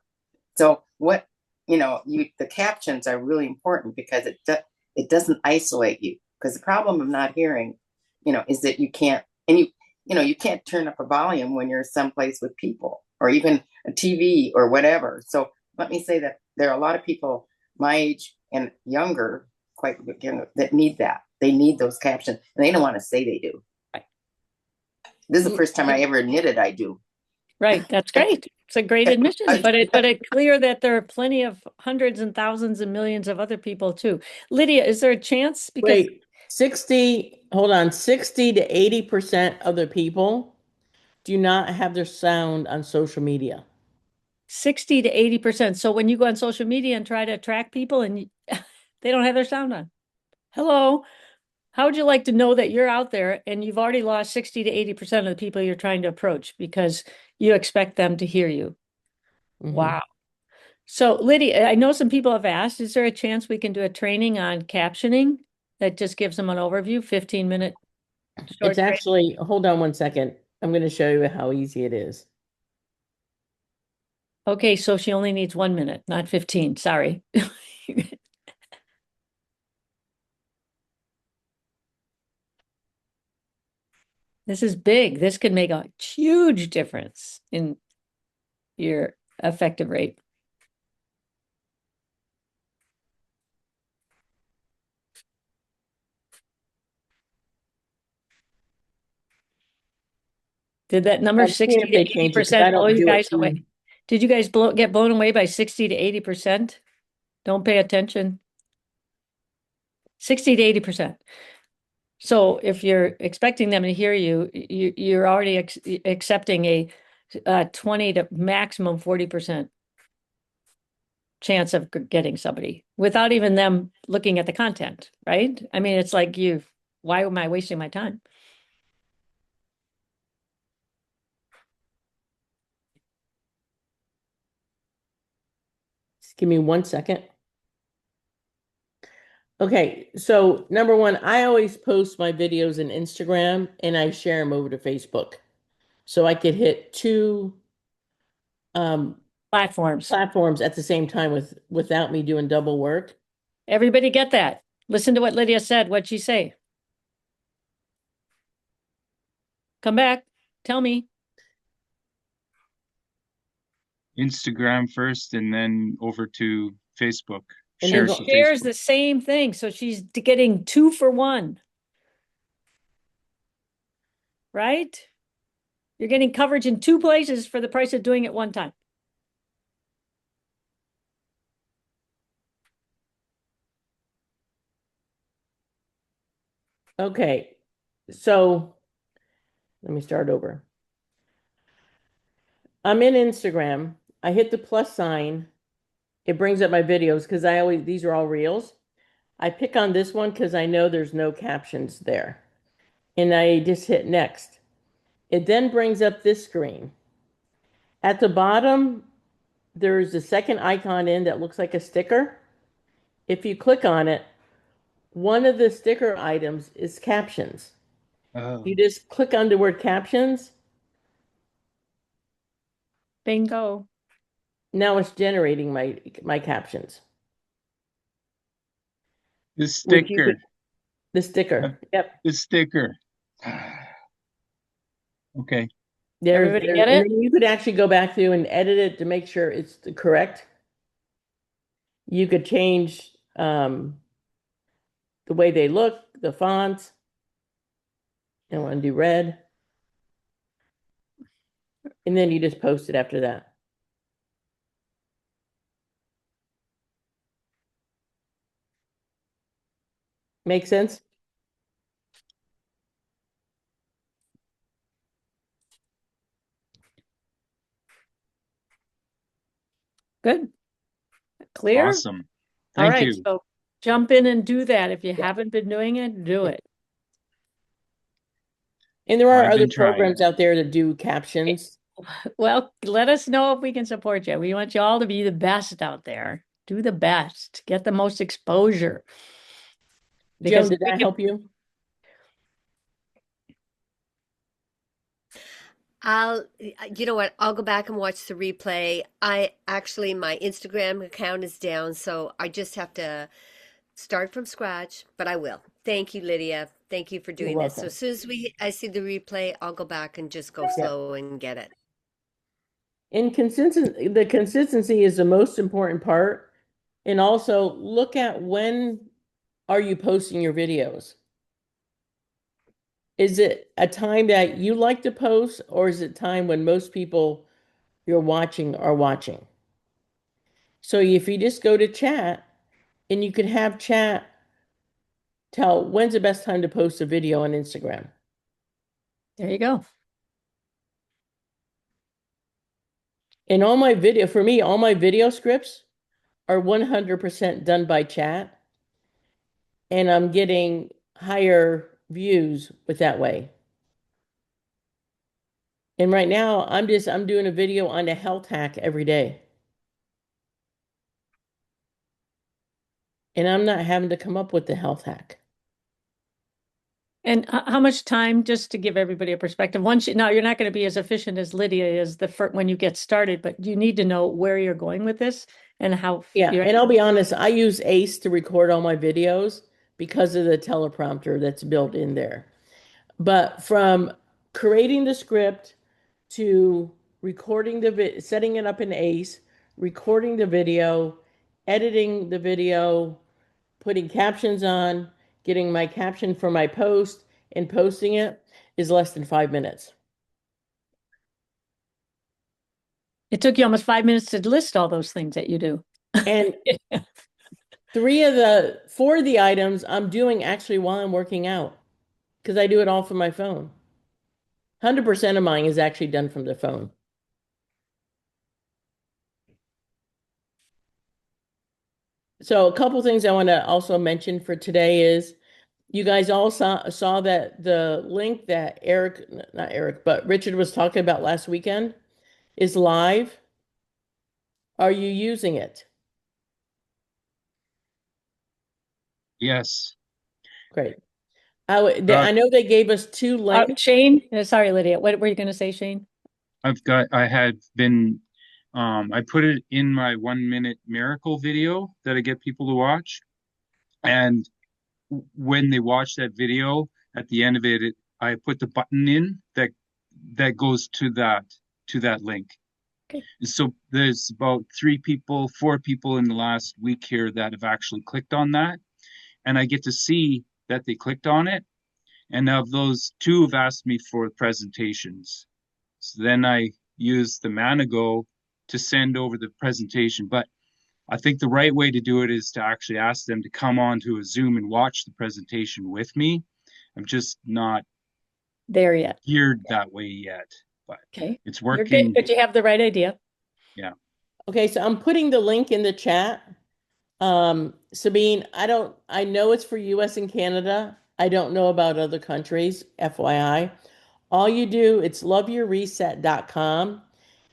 So the captions are really important because it doesn't isolate you. Because the problem of not hearing, is that you can't, and you can't turn up a volume when you're someplace with people or even a TV or whatever. So let me say that there are a lot of people my age and younger, quite younger, that need that. They need those captions, and they don't want to say they do. This is the first time I ever admitted I do. Right, that's great. It's a great admission, but it's clear that there are plenty of hundreds and thousands and millions of other people too. Lydia, is there a chance? Because wait, 60 to 80% of the people do not have their sound on social media. 60 to 80%. So when you go on social media and try to attract people and they don't have their sound on. Hello, how would you like to know that you're out there and you've already lost 60 to 80% of the people you're trying to approach because you expect them to hear you? Mhm. Wow. So Lydia, I know some people have asked, is there a chance we can do a training on captioning that just gives them an overview, 15-minute short It's training? actually, hold on one second. I'm going to show you how easy it is. Okay, so she only needs 1 minute, not 15. Sorry. This is big. This could make a huge difference in your effective rate. Did that number I'm seeing 60 if to they change it because 80% I blow don't you do it guys away? too. Did you guys get blown away by 60 to 80%? Don't pay attention. 60 to 80%. So if you're expecting them to hear you, you're already accepting a 20 to maximum 40% chance of getting somebody without even them looking at the content, right? I mean, it's like why am I wasting my time? Just give me 1 second. Okay, so number one, I always post my videos in Instagram and I share them over to Facebook. So I could hit two Platforms. platforms at the same time without me doing double work. Everybody get that? Listen to what Lydia said. What'd she say? Come back. Tell me. Instagram first and then over to Facebook. And Share then And to shares Facebook. the same thing. So she's getting 2 for 1, right? You're getting coverage in 2 places for the price of doing it one time. Okay, so let me start over. I'm in Instagram. I hit the plus sign. It brings up my videos because these are all reels. I pick on this one because I know there's no captions there. And I just hit next. It then brings up this screen. At the bottom, there's a second icon in that looks like a sticker. If you click on it, one of the sticker items is captions. Oh, You just click on the word captions. Bingo. Now it's generating my captions, the which you could, sticker. the Uh, sticker. Yep. The sticker. Okay. Everybody get And it? then you could actually go back through and edit it to make sure it's correct. You could change the way they look, the fonts. I want to do red. And then you just post it after that. Make sense? Good. Clear? Awesome. All Thank right. you. So jump in and do that. If you Yeah. haven't been doing it, do Yeah. it. And there are I've other been trying. programs out there that do captions. Well, let us know if we can support you. We want you all to be the best out there. Do the best. Get the most exposure. Joan, Because did we that can, help you? You know what? I'll go back and watch the replay. My Instagram account is down, so I just have to start from scratch, but I will. Thank you, Lydia. Thank you for You're doing this. So welcome. as soon as I see the replay, I'll go back and just go Yeah. slow and get it. And the consistency is the most important part. And also look at when are you posting your videos? Is it a time that you like to post, or is it time when most people you're watching are watching? So if you just go to chat and you could have chat tell when's the best time to post a video on Instagram. there you go. And for me, all my video scripts are 100% done by chat, and I'm getting higher views with that way. And right now, I'm doing a video on a health hack every day. And I'm not having to come up with the health hack. And how much time, just to give everybody a perspective, now you're not going to be as efficient as Lydia is when you get started, but you need to know where you're going with this and how Yeah, you're. and I'll be honest, I use Ace to record all my videos because of the teleprompter that's built in there. But from creating the script to setting it up in Ace, recording the video, editing the video, putting captions on, getting my caption for my post, and posting it is less than 5 minutes. It took you almost 5 minutes to list all those things that you do. And 4 of the items I'm doing actually while I'm working out because I do it all from my phone. 100% of mine is actually done from the phone. So a couple things I want to also mention for today is you guys all saw that the link that not Eric, but Richard was talking about last weekend is live. Are you using it? Yes. Great. Uh, I know they gave us 2 links. Shane, sorry, Lydia, what were you going to say, Shane? I had been, I put it in my 1 minute miracle video that I get people to watch. And when they watch that video, at the end of it, I put the button in that goes to that link. Okay. So there's about 3 people, 4 people in the last week here that have actually clicked on that, and I get to see that they clicked on it. And of those, 2 have asked me for presentations. So then I use the Manago to send over the presentation. But I think the right way to do it is to actually ask them to come on to a Zoom and watch the presentation with me. I'm just not There yet. geared that way yet, but Okay. it's You're good, working. but you have the right idea. Yeah. Okay, so I'm putting the link in the chat. Sabine, I know it's for US and Canada. I don't know about other countries, FYI. All you do, it's loveyourreset.com.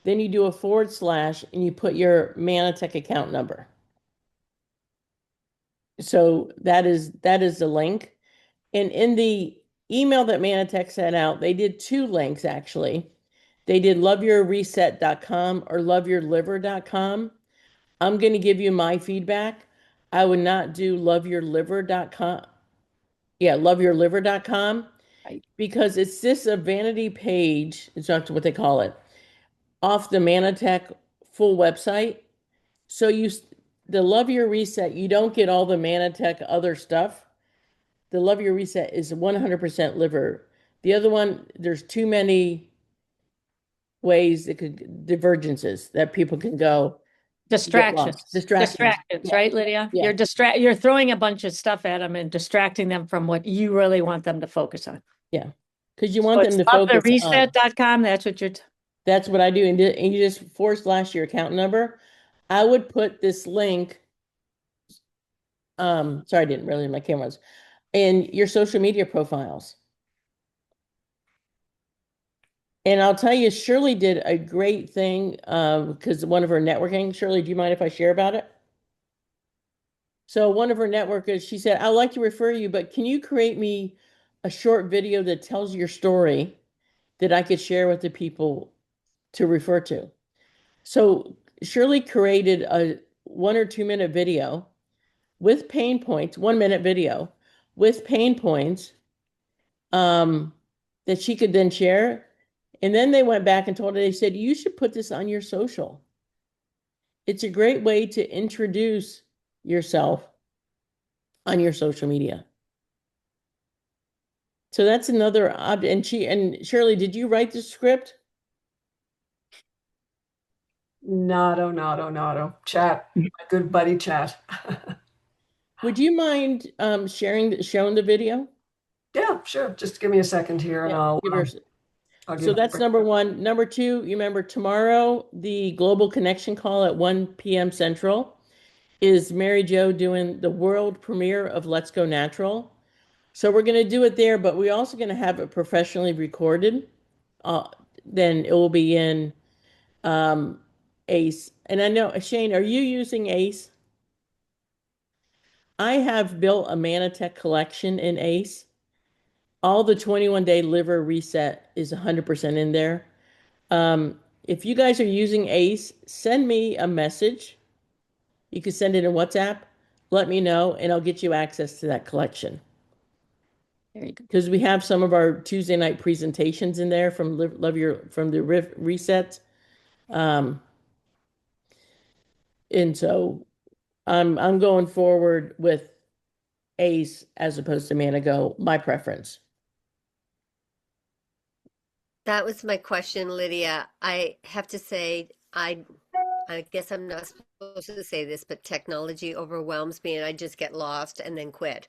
Then you do a / and you put your Manatech account number. So that is the link. And in the email that Manatech sent out, they did 2 links actually. They did loveyourreset.com or loveyourliver.com. I'm going to give you my feedback. I would not do loveyourliver.com. Yeah, loveyourliver.com Right. because it's just a vanity page. It's not what they call it off the Manatech full website. So the Love Your Reset, you don't get all the Manatech other stuff. The Love Your Reset is 100% liver. The other one, there's too many ways divergences that people can go. Distractions. Distractions. Yeah. Right, Lydia? Yeah. You're throwing a bunch of stuff at them and distracting them from what you really want them to focus on. Yeah. Because you So want it's them to focus on. reset.com. That's what That's what I do. And you just / your account number. I would put this link. Sorry, I didn't really my cameras. In your social media profiles. And I'll tell you, Shirley did a great thing because one of her networking. Shirley, do you mind if I share about it? So one of her networkers, she said, I'd like to refer you, but can you create me a short video that tells your story that I could share with the people to refer to? So Shirley created a 1 or 2 minute video with pain points, 1 minute video with pain points that she could then share. And then they went back and told her, they said, you should put this on your social. It's a great way to introduce yourself on your social media. So that's another and Shirley, did you write the script? Nado. Chat, my good buddy Chat. Would you mind showing the video? Yeah, sure. Just give me a second here and Yeah, I'll so give that's number 1. Number 2, you remember tomorrow, the global connection call at 1 p.m. Central is Mary Jo doing the world premiere of Let's Go Natural. So we're going to do it there, but we're also going to have it professionally recorded. Then it will be in ACE. And I know, Shane, are you using ACE? I have built a Manatech collection in ACE. All the 21-day liver reset is 100% in there. If you guys are using ACE, send me a message. You can send it in WhatsApp. Let me know, and I'll get you access to that collection. There you go. Because we have some of our Tuesday night presentations in there from from the reset. And so I'm going forward with ACE as opposed to Manago, my preference. That was my question, Lydia. I have to say, I guess I'm not supposed to say this, but technology overwhelms me and I just get lost and then quit.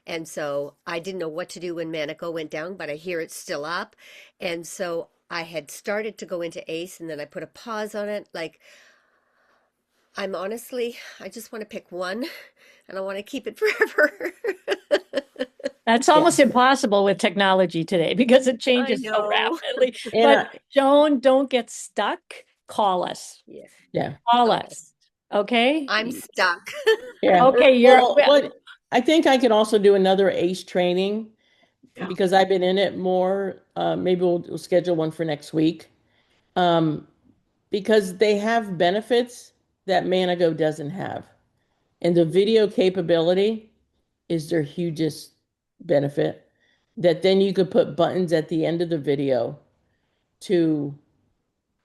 And so I didn't know what to do when Manaco went down, but I hear it's still up. And so I had started to go into ACE and then I put a pause on it. Like, I just want to pick one and I want to keep it forever. That's almost impossible with technology today because it changes so know. rapidly. And But Joan, don't get stuck. Call us. Yeah. yeah. Call Okay. us. Okay. I'm stuck. Yeah. Okay. Well, I think I could also do another ACE training Yeah. because I've been in it more. Maybe we'll schedule one for next week. Because they have benefits that Manago doesn't have. And the video capability is their hugest benefit. That then you could put buttons at the end of the video to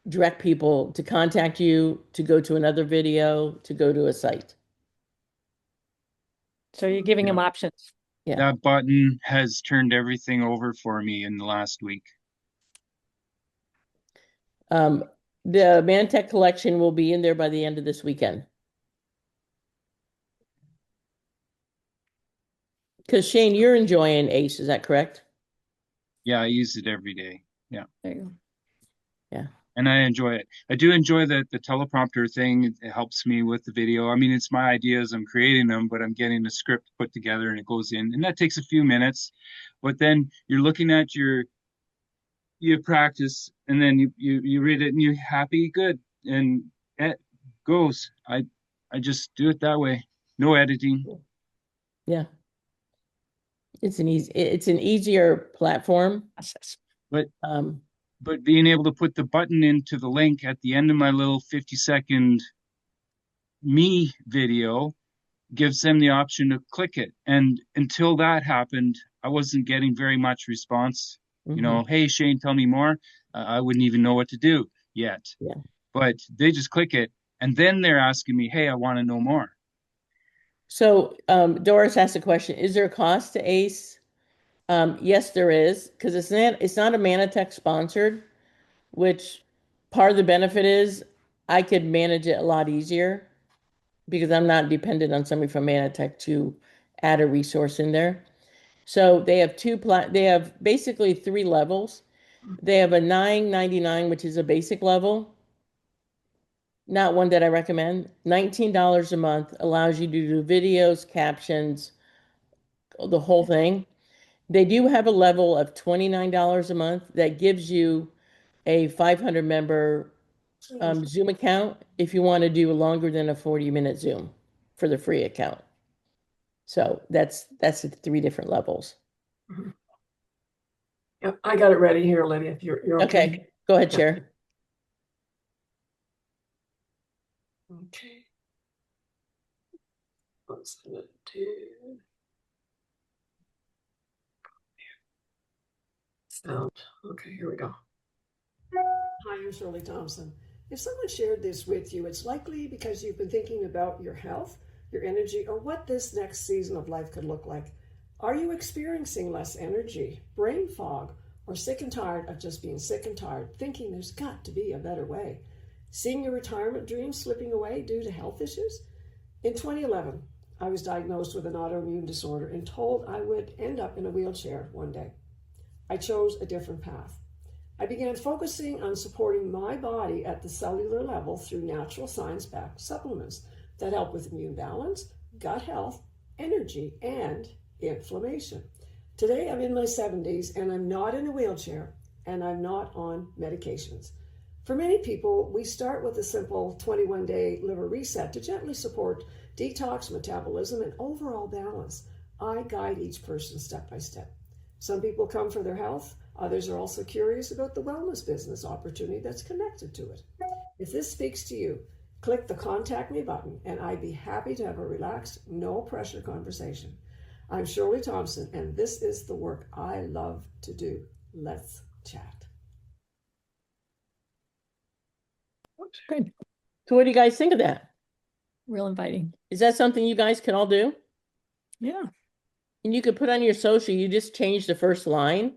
direct people to contact you, to go to another video, to go to a site. So you're giving them options. Yeah. That button has turned everything over for me in the last week. The Manatech collection will be in there by the end of this weekend. Because Shane, you're enjoying ACE, is that correct? Yeah, I use it every day. Yeah. There you go. Yeah. And I enjoy it. I do enjoy the teleprompter thing. It helps me with the video. I mean, it's my ideas. I'm creating them, but I'm getting the script put together and it goes in. And that takes a few minutes. But then you're looking at you practice and then you read it and you're happy, good. And it goes. I just do it that way. No editing. Yeah. It's an easier platform. Process. But Um, but being able to put the button into the link at the end of my little 50-second me video gives them the option to click it. And until that happened, I wasn't getting very much response. You know, hey, Shane, tell me more. I wouldn't even know what to do yet. Yeah. But they just click it. And then they're asking me, hey, I want to know more. So Doris asked a question, is there a cost to ACE? Yes, there is, because it's not a Manatech sponsored, which part of the benefit is I could manage it a lot easier because I'm not dependent on somebody from Manatech to add a resource in there. So they have they have basically 3 levels. They have a $9.99, which is a basic level. Not one that I recommend. $19 a month allows you to do videos, captions, the whole thing. They do have a level of $29 a month that gives you a 500 member Zoom account if you want to do longer than a 40-minute Zoom for the free account. So that's the 3 different levels. Yep, I got it ready here, Lydia, if you're okay. Okay, go ahead, Yeah. Chair. Okay. Let's send it to sound. Okay, here we go. Hi, I'm Shirley Thompson. If someone shared this with you, it's likely because you've been thinking about your health, your energy, or what this next season of life could look like. Are you experiencing less energy, brain fog, or sick and tired of just being sick and tired, thinking there's got to be a better way? Seeing your retirement dreams slipping away due to health issues? In 2011, I was diagnosed with an autoimmune disorder and told I would end up in a wheelchair one day. I chose a different path. I began focusing on supporting my body at the cellular level through natural science-backed supplements that help with immune balance, gut health, energy, and inflammation. Today, I'm in my 70s and I'm not in a wheelchair and I'm not on medications. For many people, we start with a simple 21-day liver reset to gently support detox, metabolism, and overall balance. I guide each person step by step. Some people come for their health. Others are also curious about the wellness business opportunity that's connected to it. If this speaks to you, click the Contact Me button, and I'd be happy to have a relaxed, no-pressure conversation. I'm Shirley Thompson, and this is the work I love to do. Let's chat. Good. So what do you guys think of that? Real inviting. Is that something you guys can all do? Yeah. And you could put on your social, you just change the first line.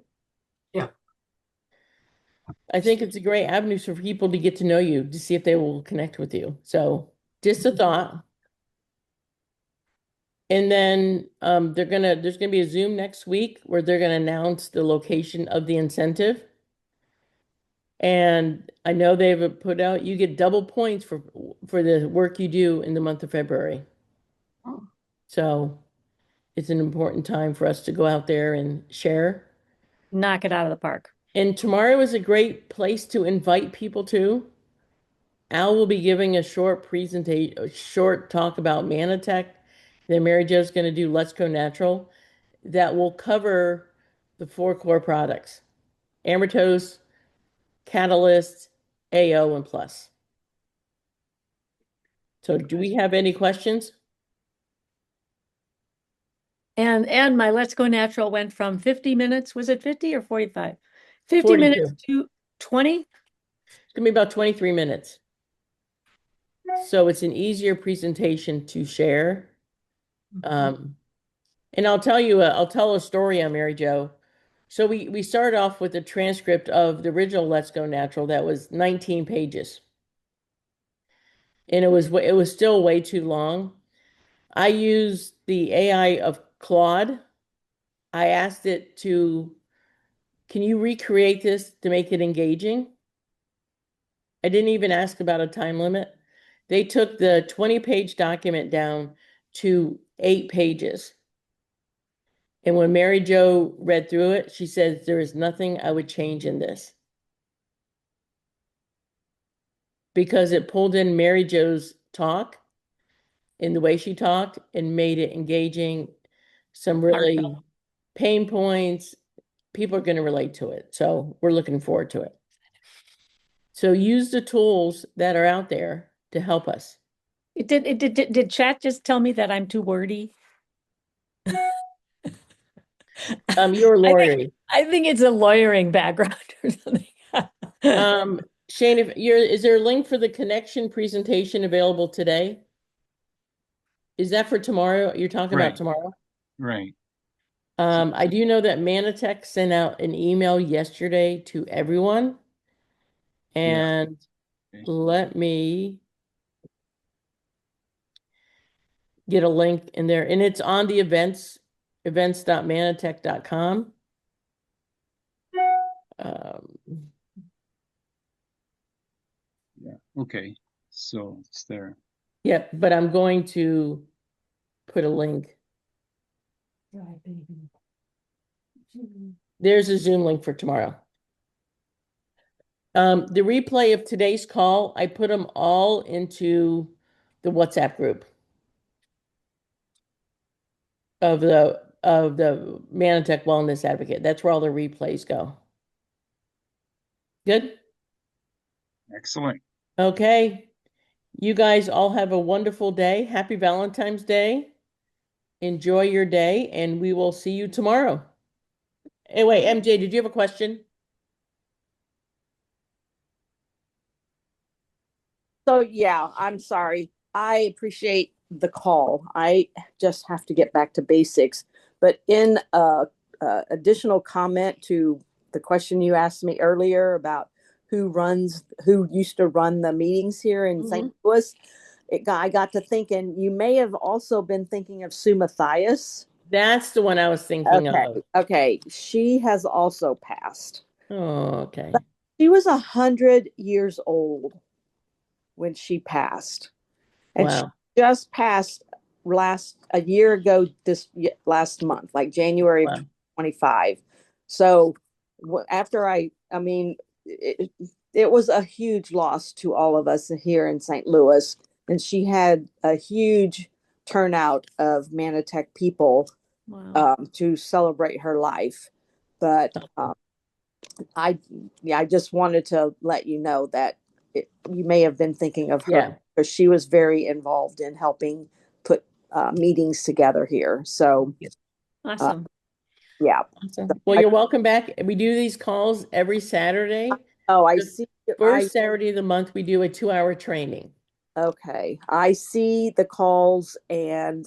Yeah. I think it's a great avenue for people to get to know you, to see if they will connect with you. So just a thought. And then there's gonna be a Zoom next week where they're gonna announce the location of the incentive. And I know they've put out, you get double points for the work you do in the month of February. Oh. So it's an important time for us to go out there and share. Knock it out of the park. And tomorrow is a great place to invite people to. Al will be giving a short presentation, a short talk about Manatech. Then Mary Jo's going to do Let's Go Natural. That will cover the 4 core products: Amritose, Catalyst, AO, and Plus. So do we have any questions? And my Let's Go Natural went from 50 minutes, was it 50 or 45? 50 42. minutes to 20? It's gonna be about 23 minutes. So it's an easier presentation to share. And I'll tell a story on Mary Jo. So we started off with a transcript of the original Let's Go Natural that was 19 pages. And it was still way too long. I used the AI of Claude. I asked it to, can you recreate this to make it engaging? I didn't even ask about a time limit. They took the 20-page document down to 8 pages. And when Mary Jo read through it, she says, there is nothing I would change in this. Because it pulled in Mary Jo's talk in the way she talked and made it engaging, some really pain points. People are going to relate to it. So we're looking forward to it. So use the tools that are out there to help us. Did chat just tell me that I'm too wordy? You're lawyering. I think it's a lawyering background or something. Shane, is there a link for the connection presentation available today? Is that for tomorrow? You're talking about tomorrow? Right. I do know that Manatech sent out an email yesterday to everyone. And let me get a link in there. And it's on the events.manatech.com. Yeah. Okay. So it's there. Yep, but I'm going to put a link. There's a Zoom link for tomorrow. The replay of today's call, I put them all into the WhatsApp group of the Manatech Wellness Advocate. That's where all the replays go. Good? Excellent. Okay. You guys all have a wonderful day. Happy Valentine's Day. Enjoy your day, and we will see you tomorrow. Hey, wait, MJ, did you have a question? So yeah, I'm sorry. I appreciate the call. I just have to get back to basics. But in additional comment to the question you asked me earlier about who used to run the meetings here in St. Louis, I got to thinking you may have also been thinking of Sue Mathias. That's the one I was thinking of. Okay, she has also passed. Oh, okay. She was 100 years old when she passed. And she just passed a year ago this last month, like January of 2025. So after I mean, it was a huge loss to all of us here in St. Louis. And she had a huge turnout of Manatech people to celebrate her life. But I just wanted to let you know that you may have been thinking of her because she was very involved in helping put meetings together here. So awesome. Yeah. Awesome. Well, you're welcome back. We do these calls every Saturday. Oh, I see. First Saturday of the month, we do a 2-hour training. Okay. I see the calls, and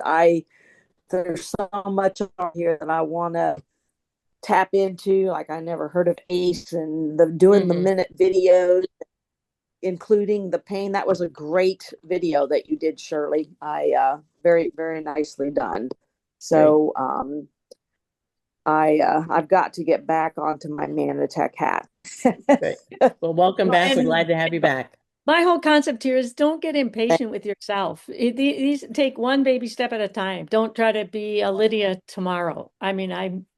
there's so much on here that I want to tap into. Like, I never heard of ACE and doing the minute videos, including the pain. That was a great video that you did, Shirley. Very, very nicely done. So I've got to get back onto my Manatech hat. Great. Well, welcome back. We're glad to have you back. My whole concept here is don't get impatient with yourself. These take one baby step at a time. Don't try to be a Lydia tomorrow. I mean,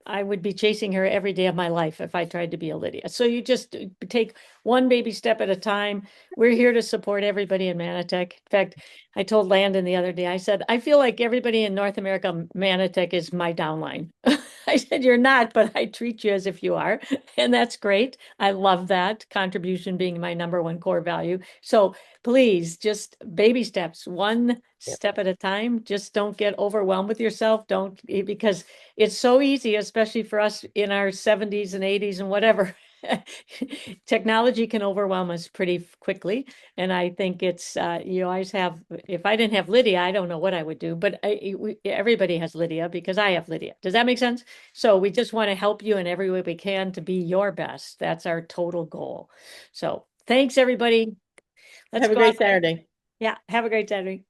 I would be chasing her every day of my life if I tried to be a Lydia. So you just take one baby step at a time. We're here to support everybody in Manatech. In fact, I told Landon the other day, I said, I feel like everybody in North America, Manatech is my downline. I said, you're not, but I treat you as if you are. And that's great. I love that contribution being my number one core value. So please just baby steps, one step at a time. Just don't get overwhelmed with yourself. Don't, because it's so easy, especially for us in our 70s and 80s and whatever. Technology can overwhelm us pretty quickly. And I think it's, you always have, if I didn't have Lydia, I don't know what I would do, but everybody has Lydia because I have Lydia. Does that make sense? So we just want to help you in every way we can to be your best. That's our total goal. So thanks, everybody. Let's Have a go great out. Saturday. Yeah, have a great Saturday.